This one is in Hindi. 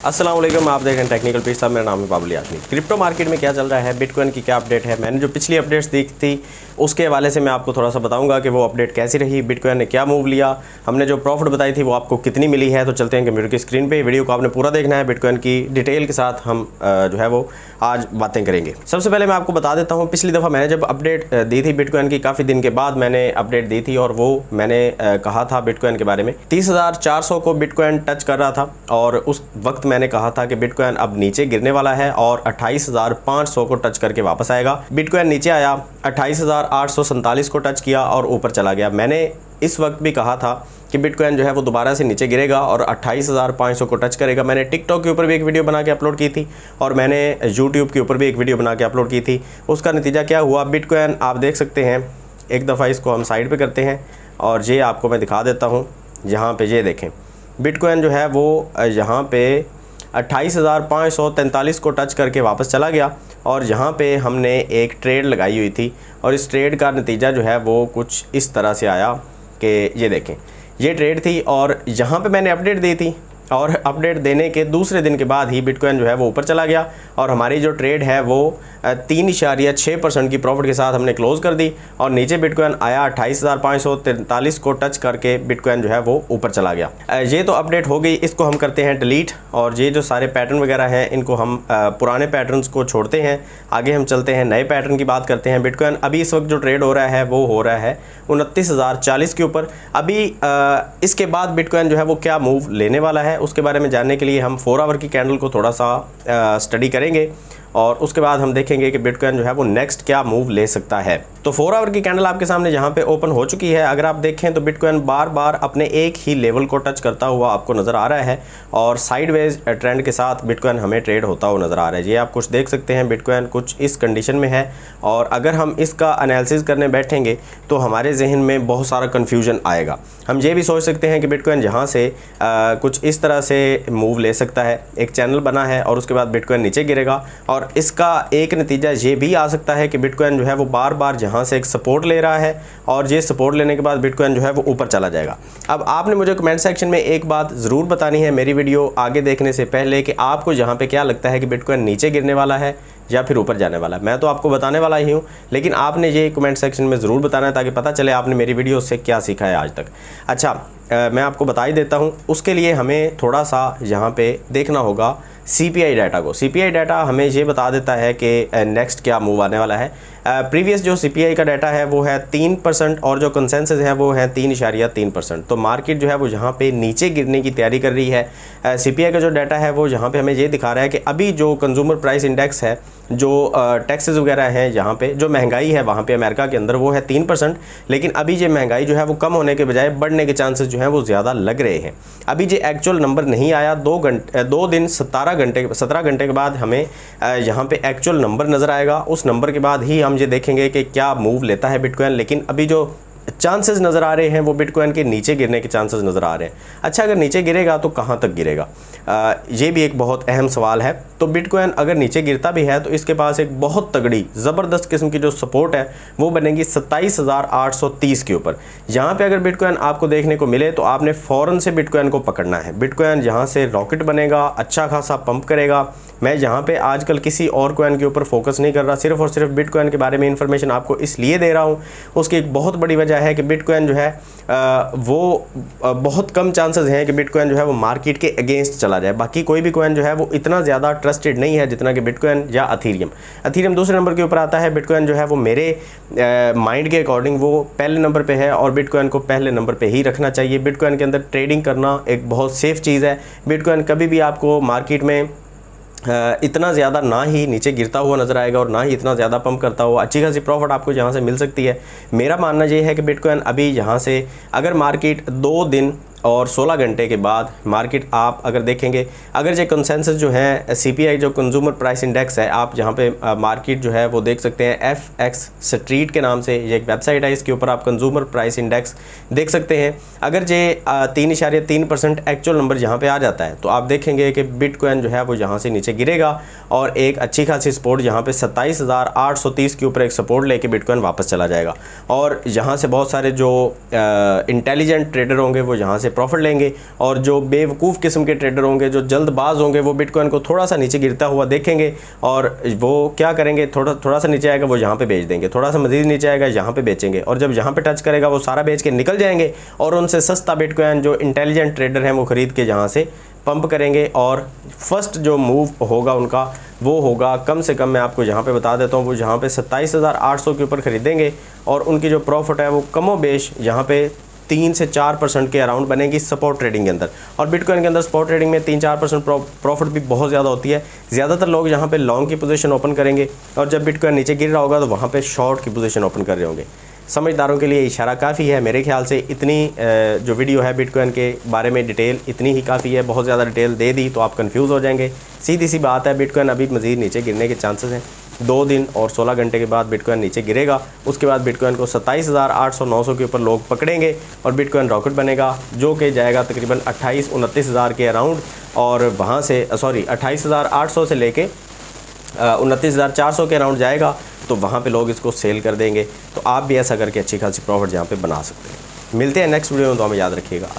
अस्सलाम वालेकुम, आप देख रहे हैं टेक्निकल पीस साहब। मेरा नाम है बाबुल यास्मीन। क्रिप्टो मार्केट में क्या चल रहा है, बिटकॉइन की क्या अपडेट है, मैंने जो पिछली अपडेट्स देखी थी उसके हवाले से मैं आपको थोड़ा सा बताऊंगा कि वो अपडेट कैसी रही, बिटकॉइन ने क्या मूव लिया, हमने जो प्रॉफिट बताई थी वो आपको कितनी मिली है। तो चलते हैं कंप्यूटर की स्क्रीन पे, वीडियो को आपने पूरा देखना है। बिटकॉइन की डिटेल के साथ हम जो है वो आज बातें करेंगे। सबसे पहले मैं आपको बता देता हूँ, पिछली दफ़ा मैंने जब अपडेट दी थी बिटकॉइन की, काफ़ी दिन के बाद मैंने अपडेट दी थी और वो मैंने कहा था बिटकॉइन के बारे में 30,400 को बिटकॉइन टच कर रहा था और उस वक्त मैंने कहा था कि बिटकॉइन अब नीचे गिरने वाला है और 28,500 को टच करके वापस आएगा। बिटकॉइन नीचे आया, 28,847 को टच किया और ऊपर चला गया। मैंने इस वक्त भी कहा था कि बिटकॉइन जो है वो दोबारा से नीचे गिरेगा और 28,500 को टच करेगा। मैंने टिकटॉक के ऊपर भी एक वीडियो बना के अपलोड की थी और मैंने यूट्यूब के ऊपर भी एक वीडियो बना के अपलोड की थी। उसका नतीजा क्या हुआ, बिटकॉइन आप देख सकते हैं। एक दफ़ा इसको हम साइड पे करते हैं और ये आपको मैं दिखा देता हूँ। यहाँ पे ये देखें, बिटकॉइन जो है वो यहाँ पे 28,543 को टच करके वापस चला गया और यहाँ पे हमने एक ट्रेड लगाई हुई थी और इस ट्रेड का नतीजा जो है वो कुछ इस तरह से आया कि ये देखें, ये ट्रेड थी और यहाँ पे मैंने अपडेट दी थी और अपडेट देने के दूसरे दिन के बाद ही बिटकॉइन जो है वो ऊपर चला गया और हमारी जो ट्रेड है वो 3.6% की प्रॉफिट के साथ हमने क्लोज़ कर दी और नीचे बिटकॉइन आया 28,543 को टच करके बिटकॉइन जो है वो ऊपर चला गया। ये तो अपडेट हो गई, इसको हम करते हैं डिलीट और ये जो सारे पैटर्न वगैरह हैं इनको हम पुराने पैटर्न्स को छोड़ते हैं। आगे हम चलते हैं, नए पैटर्न की बात करते हैं। बिटकॉइन अभी इस वक्त जो ट्रेड हो रहा है वो हो रहा है 29,040 के ऊपर। अभी इसके बाद बिटकॉइन जो है वो क्या मूव लेने वाला है उसके बारे में जानने के लिए हम 4 आवर की कैंडल को थोड़ा सा स्टडी करेंगे और उसके बाद हम देखेंगे कि बिटकॉइन जो है वो नेक्स्ट क्या मूव ले सकता है। तो 4 आवर की कैंडल आपके सामने यहाँ पे ओपन हो चुकी है। अगर आप देखें तो बिटकॉइन बार बार अपने एक ही लेवल को टच करता हुआ आपको नज़र आ रहा है और साइडवेज ट्रेंड के साथ बिटकॉइन हमें ट्रेड होता हुआ नज़र आ रहा है। ये आप कुछ देख सकते हैं, बिटकॉइन कुछ इस कंडीशन में है और अगर हम इसका एनालिसिस करने बैठेंगे तो हमारे जहन में बहुत सारा कन्फ्यूजन आएगा। हम ये भी सोच सकते हैं कि बिटकॉइन यहाँ से कुछ इस तरह से मूव ले सकता है, एक चैनल बना है और उसके बाद बिटकॉइन नीचे गिरेगा और इसका एक नतीजा ये भी आ सकता है कि बिटकॉइन जो है वो बार बार जहाँ से एक सपोर्ट ले रहा है और ये सपोर्ट लेने के बाद बिटकॉइन जो है वो ऊपर चला जाएगा। अब आपने मुझे कमेंट सेक्शन में एक बात ज़रूर बतानी है मेरी वीडियो आगे देखने से पहले कि आपको यहाँ पे क्या लगता है कि बिटकॉइन नीचे गिरने वाला है या फिर ऊपर जाने वाला है। मैं तो आपको बताने वाला ही हूँ, लेकिन आपने ये कमेंट सेक्शन में ज़रूर बताना है ताकि पता चले आपने मेरी वीडियो से क्या सीखा है आज तक। अच्छा, मैं आपको बता ही देता हूँ। उसके लिए हमें थोड़ा सा यहाँ पे देखना होगा CPI डाटा को। CPI डाटा हमें ये बता देता है कि नेक्स्ट क्या मूव आने वाला है। प्रीवियस जो CPI का डाटा है वो है 3% और जो कंसेंसस है वो है 3.3%। तो मार्केट जो है वो यहाँ पे नीचे गिरने की तैयारी कर रही है। CPI का जो डाटा है वो यहाँ पे हमें ये दिखा रहा है कि अभी जो कंज्यूमर प्राइस इंडेक्स है, जो टैक्सेस वगैरह हैं, यहाँ पे जो महंगाई है वहाँ पे अमेरिका के अंदर वो है 3%, लेकिन अभी ये महंगाई जो है वो कम होने के बजाय बढ़ने के चांसेस जो हैं वो ज़्यादा लग रहे हैं। अभी ये एक्चुअल नंबर नहीं आया, 2 दिन 17 घंटे के बाद हमें यहाँ पे एक्चुअल नंबर नज़र आएगा। उस नंबर के बाद ही हम ये देखेंगे कि क्या मूव लेता है बिटकॉइन। लेकिन अभी जो चांसेस नज़र आ रहे हैं वो बिटकॉइन के नीचे गिरने के चांसेस नज़र आ रहे हैं। अच्छा, अगर नीचे गिरेगा तो कहाँ तक गिरेगा, ये भी एक बहुत अहम सवाल है। तो बिटकॉइन अगर नीचे गिरता भी है तो इसके पास एक बहुत तगड़ी ज़बरदस्त किस्म की जो सपोर्ट है वो बनेगी 27,830 के ऊपर। यहाँ पे अगर बिटकॉइन आपको देखने को मिले तो आपने फ़ौरन से बिटकॉइन को पकड़ना है। बिटकॉइन यहाँ से रॉकेट बनेगा, अच्छा खासा पंप करेगा। मैं यहाँ पे आजकल किसी और कॉइन के ऊपर फोकस नहीं कर रहा, सिर्फ और सिर्फ बिटकॉइन के बारे में इंफॉर्मेशन आपको इसलिए दे रहा हूँ। उसकी एक बहुत बड़ी वजह है कि बिटकॉइन जो है वो बहुत कम चांसेस हैं कि बिटकॉइन जो है वो मार्केट के अगेंस्ट चला जाए। बाकी कोई भी कॉइन जो है वो इतना ज़्यादा ट्रस्टेड नहीं है जितना कि बिटकॉइन या अथीरियम दूसरे नंबर के ऊपर आता है। बिटकॉइन जो है वो मेरे माइंड के अकॉर्डिंग वो पहले नंबर पे है और बिटकॉइन को पहले नंबर पे ही रखना चाहिए। बिटकॉइन के अंदर ट्रेडिंग करना एक बहुत सेफ़ चीज़ है। बिटकॉइन कभी भी आपको मार्केट में इतना ज़्यादा ना ही नीचे गिरता हुआ नज़र आएगा और ना ही इतना ज़्यादा पंप करता हुआ। अच्छी खासी प्रॉफिट आपको यहाँ से मिल सकती है। मेरा मानना ये है कि बिटकॉइन अभी यहाँ से अगर मार्केट 2 दिन और 16 घंटे के बाद मार्केट आप अगर देखेंगे, अगर जो कंसेंसस जो है CPI जो कंज्यूमर प्राइस इंडेक्स है, आप यहाँ पे मार्केट जो है वो देख सकते हैं FX स्ट्रीट के नाम से ये एक वेबसाइट है, इसके ऊपर आप कंज्यूमर प्राइस इंडेक्स देख सकते हैं। अगर ये 3.3% एक्चुअल नंबर यहाँ पे आ जाता है तो आप देखेंगे कि बिटकॉइन जो है वो यहाँ से नीचे गिरेगा और एक अच्छी खासी सपोर्ट यहाँ पे 27,830 के ऊपर एक सपोर्ट लेके बिटकॉइन वापस चला जाएगा और यहाँ से बहुत सारे जो इंटेलिजेंट ट्रेडर होंगे वो यहाँ से से प्रॉफिट लेंगे। और जो बेवकूफ़ किस्म के ट्रेडर होंगे, जो जल्दबाज होंगे, वो बिटकॉइन को थोड़ा सा नीचे गिरता हुआ देखेंगे और वो क्या करेंगे, थोड़ा सा नीचे आएगा वो यहाँ पे बेच देंगे, थोड़ा सा मज़ीद नीचे आएगा यहाँ पे बेचेंगे, और जब यहाँ पे टच करेगा वो सारा बेच के निकल जाएंगे और उनसे सस्ता बिटकॉइन जो इंटेलिजेंट ट्रेडर हैं वो ख़रीद के यहाँ से पंप करेंगे। और फर्स्ट जो मूव होगा उनका वो होगा, कम से कम मैं आपको यहाँ पे बता देता हूँ, वो यहाँ पे 27,800 के ऊपर ख़रीदेंगे और उनकी जो प्रॉफिट है वो कमोबेश यहाँ पे 3 से 4% के अराउंड बनेगी स्पॉट ट्रेडिंग के अंदर। और बिटकॉइन के अंदर स्पॉट ट्रेडिंग में 3-4% प्रॉफिट भी बहुत ज़्यादा होती है। ज़्यादातर लोग यहाँ पे लॉन्ग की पोजीशन ओपन करेंगे और जब बिटकॉइन नीचे गिर रहा होगा तो वहाँ पे शॉर्ट की पोजीशन ओपन कर रहे होंगे। समझदारों के लिए इशारा काफ़ी है मेरे ख्याल से। इतनी जो वीडियो है बिटकॉइन के बारे में डिटेल इतनी ही काफ़ी है। बहुत ज़्यादा डिटेल दे दी तो आप कंफ्यूज हो जाएंगे। सीधी सी बात है, बिटकॉइन अभी मज़ीद नीचे गिरने के चांसेस हैं। 2 दिन और 16 घंटे के बाद बिटकॉइन नीचे गिरेगा। उसके बाद बिटकॉइन को 27,800-900 के ऊपर लोग पकड़ेंगे और बिटकॉइन रॉकेट बनेगा जो कि जाएगा तकरीबन 28-29 के अराउंड। और वहाँ से 28,800 से लेके 29,400 के अराउंड जाएगा तो वहाँ पे लोग इसको सेल कर देंगे। तो आप भी ऐसा करके अच्छी खासी प्रॉफिट यहाँ पे बना सकते हैं। मिलते हैं नेक्स्ट वीडियो में, तो हमें याद रखिएगा।